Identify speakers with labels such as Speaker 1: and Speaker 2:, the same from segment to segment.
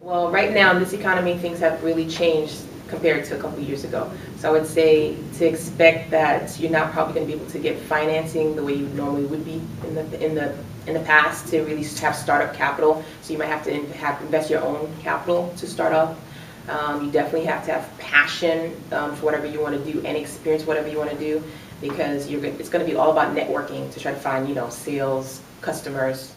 Speaker 1: Well, right now in this economy, things have really changed compared to a couple of years ago. So I would say to expect that you're not probably going to be able to get financing the way you normally would be in the past to really have startup capital. So you might have to invest your own capital to start up. You definitely have to have passion for whatever you want to do and experience whatever you want to do, because it's going to be all about networking to try to find, sales, customers.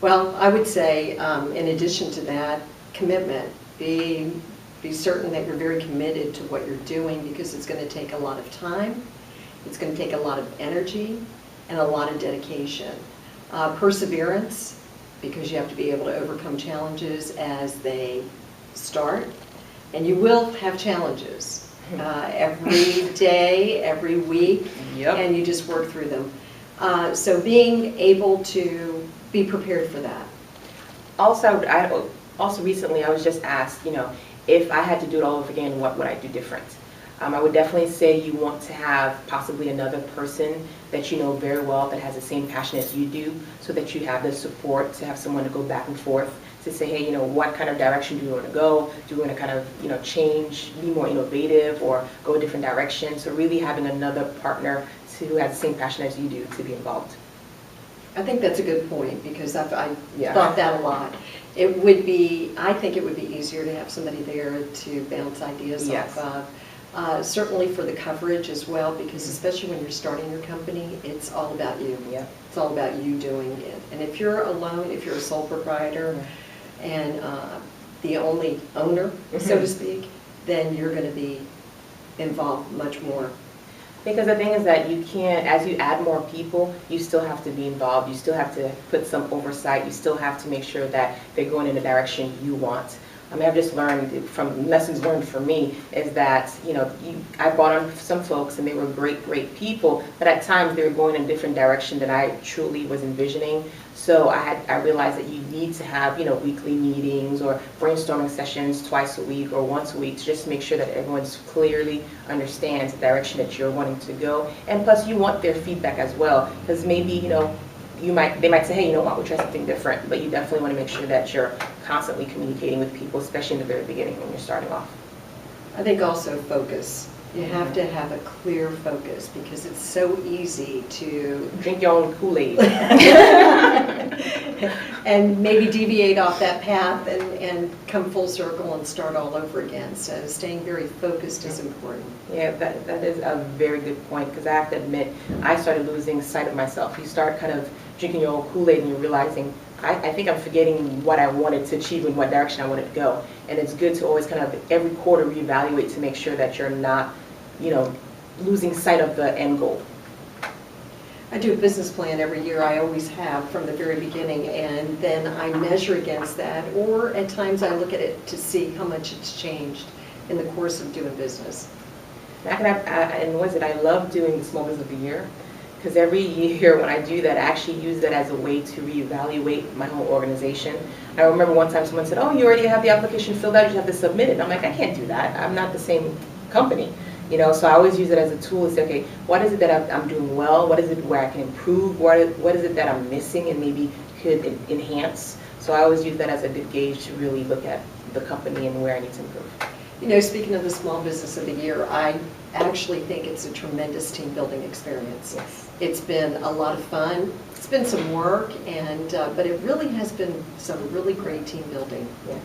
Speaker 2: Well, I would say, in addition to that, commitment. Be certain that you're very committed to what you're doing, because it's going to take a lot of time, it's going to take a lot of energy, and a lot of dedication. Perseverance, because you have to be able to overcome challenges as they start. And you will have challenges every day, every week,
Speaker 1: Yep.
Speaker 2: and you just work through them. So being able to be prepared for that.
Speaker 1: Also recently I was just asked, if I had to do it all over again, what would I do different? I would definitely say you want to have possibly another person that you know very well that has the same passion as you do, so that you have the support to have someone to go back and forth to say, hey, what kind of direction do you want to go? Do you want to kind of, change, be more innovative, or go a different direction? So really having another partner who has the same passion as you do to be involved.
Speaker 2: I think that's a good point, because I thought that a lot. I think it would be easier to have somebody there to bounce ideas
Speaker 1: Yes.
Speaker 2: off of. Certainly for the coverage as well, because especially when you're starting your company, it's all about you.
Speaker 1: Yeah.
Speaker 2: It's all about you doing it. And if you're alone, if you're a sole proprietor and the only owner, so to speak, then you're going to be involved much more.
Speaker 1: Because the thing is that you can't, as you add more people, you still have to be involved. You still have to put some oversight. You still have to make sure that they're going in the direction you want. I've just learned from lessons learned for me is that, I brought on some folks and they were great people, but at times they were going in a different direction than I truly was envisioning. So I realized that you need to have, weekly meetings or brainstorming sessions twice a week or once a week to just make sure that everyone clearly understands the direction that you're wanting to go. And plus you want their feedback as well, because maybe, they might say, hey, why don't we try something different? But you definitely want to make sure that you're constantly communicating with people, especially in the very beginning when you're starting off.
Speaker 2: I think also focus. You have to have a clear focus, because it's so easy to
Speaker 1: Drink your own Kool-Aid.
Speaker 2: and maybe deviate off that path and come full circle and start all over again. So staying very focused is important.
Speaker 1: Yeah, that is a very good point, because I have to admit, I started losing sight of myself. You start kind of drinking your own Kool-Aid and you're realizing, I think I'm forgetting what I wanted to achieve and what direction I wanted to go. And it's good to always kind of every quarter reevaluate to make sure that you're not, losing sight of the end goal.
Speaker 2: I do a business plan every year. I always have from the very beginning, and then I measure against that, or at times I look at it to see how much it's changed in the course of doing business.
Speaker 1: I love doing the Small Business of the Year, because every year when I do that, I actually use that as a way to reevaluate my whole organization. I remember one time someone said, oh, you already have the application filled out, you have to submit it. And I'm like, I can't do that. I'm not the same company. So I always use it as a tool to say, okay, what is it that I'm doing well? What is it where I can improve? What is it that I'm missing and maybe could enhance? So I always use that as a good gauge to really look at the company and where I need to improve.
Speaker 2: Speaking of the Small Business of the Year, I actually think it's a tremendous team building experience.
Speaker 1: Yes.
Speaker 2: It's been a lot of fun. It's been some work, but it really has been some really great team building.
Speaker 1: Yeah.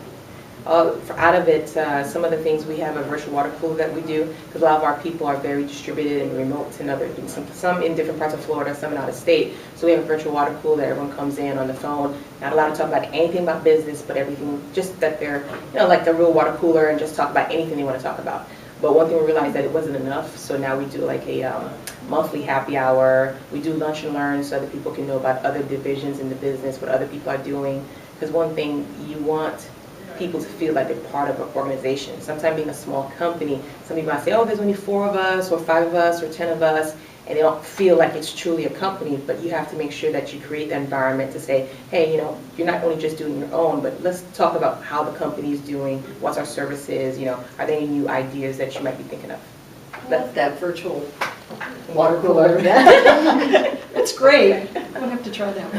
Speaker 1: Out of it, some of the things we have a virtual water cooler that we do, because a lot of our people are very distributed and remote and some in different parts of Florida, some out of state. So we have a virtual water cooler that everyone comes in on the phone, not allowed to talk about anything about business, but everything, just that they're, like the real water cooler, and just talk about anything they want to talk about. But one thing we realized that it wasn't enough, so now we do like a monthly happy hour. We do lunch and learn so that people can know about other divisions in the business, what other people are doing. Because one thing, you want people to feel like they're part of an organization. Sometimes being a small company, some people might say, oh, there's only 4 of us, or 5 of us, or 10 of us, and they don't feel like it's truly a company. But you have to make sure that you create that environment to say, hey, you're not only just doing your own, but let's talk about how the company is doing, what's our services, are there any new ideas that you might be thinking of?
Speaker 2: That virtual water cooler. That's great. I'm going to have to try that one.